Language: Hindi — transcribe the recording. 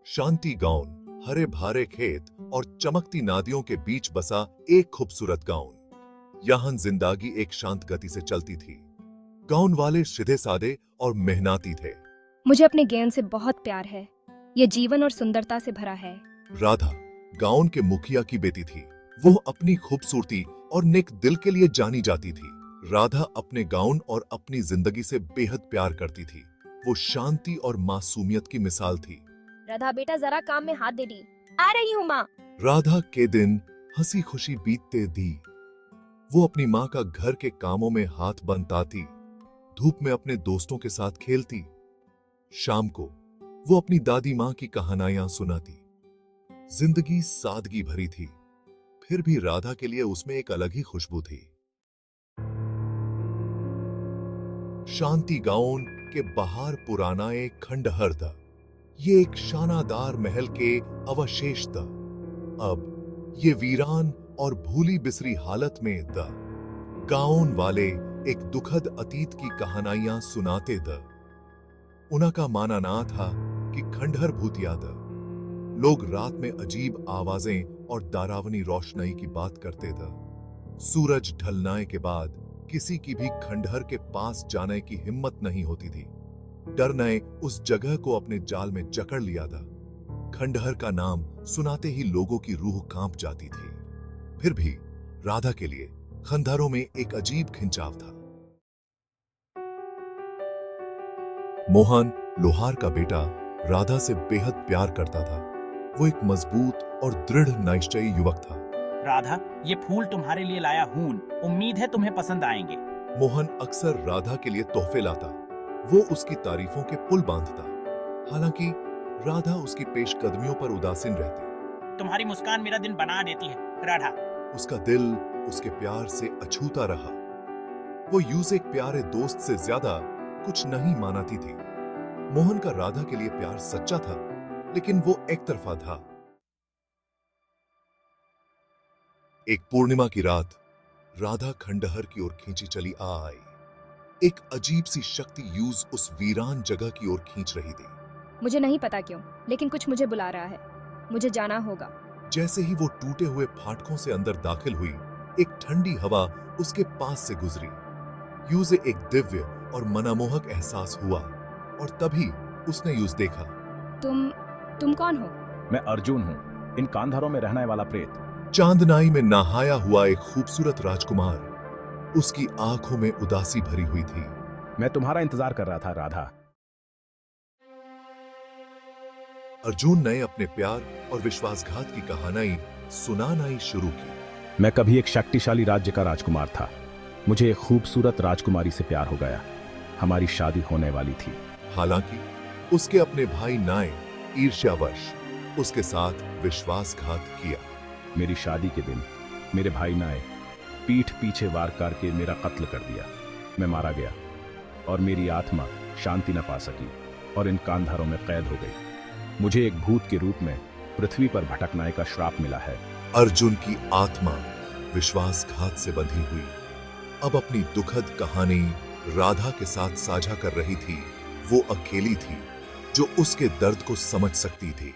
शांति गांव हरे भरे खेत और चमकती नदियों के बीच बसा एक खूबसूरत गांव। यहाँ जिंदगी एक शांत गति से चलती थी। गांव वाले सीधे सादे और मेहनती थे। मुझे अपने ज्ञान से बहुत प्यार है। ये जीवन और सुंदरता से भरा है। राधा गांव के मुखिया की बेटी थी। वो अपनी खूबसूरती और नेक दिल के लिए जानी जाती थी। राधा अपने गांव और अपनी जिंदगी से बेहद प्यार करती थी। वो शांति और मासूमियत की मिसाल थी। राधा बेटा जरा काम में हाथ दे दी। आ रही हूँ माँ। राधा के दिन हंसी खुशी बीतते दी। वो अपनी माँ का घर के कामों में हाथ बंटाती, धूप में अपने दोस्तों के साथ खेलती। शाम को वो अपनी दादी माँ की कहानियां सुनाती। जिंदगी सादगी भरी थी, फिर भी राधा के लिए उसमें एक अलग ही खुशबू थी। शांति गांव के बाहर पुराना एक खंडहर था। ये एक शानदार महल के अवशेष था। अब ये वीरान और भूली बिसरी हालत में था। गांव वाले एक दुखद अतीत की कहानियां सुनाते थे। उनका मानना था कि खंडहर भूतिया था। लोग रात में अजीब आवाजें और डरावनी रोशनी की बात करते थे। सूरज ढलने के बाद किसी की भी खंडहर के पास जाने की हिम्मत नहीं होती थी। डर ने उस जगह को अपने जाल में जकड़ लिया था। खंडहर का नाम सुनाते ही लोगों की रूह कांप जाती थी। फिर भी राधा के लिए खंडहरों में एक अजीब खिंचाव था। मोहन लोहार का बेटा राधा से बेहद प्यार करता था। वो एक मजबूत और दृढ़ निश्चयी युवक था। राधा, ये फूल तुम्हारे लिए लाया हूँ। उम्मीद है तुम्हें पसंद आएंगे। मोहन अक्सर राधा के लिए तोहफे लाता। वो उसकी तारीफों के पुल बांधता। हालांकि राधा उसकी पेशकदमियों पर उदासीन रहती। तुम्हारी मुस्कान मेरा दिन बना देती है, राधा। उसका दिल उसके प्यार से अछूता रहा। वो यूं से एक प्यारे दोस्त से ज्यादा कुछ नहीं मानती थी। मोहन का राधा के लिए प्यार सच्चा था, लेकिन वो एक तरफा था। एक पूर्णिमा की रात राधा खंडहर की ओर खींची चली आई। एक अजीब सी शक्ति यूज उस वीरान जगह की ओर खींच रही थी। मुझे नहीं पता क्यों, लेकिन कुछ मुझे बुला रहा है। मुझे जाना होगा। जैसे ही वो टूटे हुए फाटकों से अंदर दाखिल हुई, एक ठंडी हवा उसके पास से गुजरी। यूजे एक दिव्य और मनमोहक एहसास हुआ, और तभी उसने यूज देखा। तुम कौन हो? मैं अर्जुन हूँ, इन कांधारों में रहने वाला प्रेत। चांदनाई में नहाया हुआ एक खूबसूरत राजकुमार। उसकी आंखों में उदासी भरी हुई थी। मैं तुम्हारा इंतजार कर रहा था, राधा। अर्जुन ने अपने प्यार और विश्वासघात की कहानी सुनाना शुरू की। मैं कभी एक शक्तिशाली राज्य का राजकुमार था। मुझे एक खूबसूरत राजकुमारी से प्यार हो गया। हमारी शादी होने वाली थी। हालांकि उसके अपने भाई नाय ईर्ष्यावश उसके साथ विश्वासघात किया। मेरी शादी के दिन मेरे भाई नाय पीठ पीछे वार करके मेरा कत्ल कर दिया। मैं मारा गया और मेरी आत्मा शांति न पा सकी और इन कांधारों में कैद हो गई। मुझे एक भूत के रूप में पृथ्वी पर भटकने का श्राप मिला है। अर्जुन की आत्मा विश्वासघात से बंधी हुई अब अपनी दुखद कहानी राधा के साथ साझा कर रही थी। वो अकेली थी जो उसके दर्द को समझ सकती थी।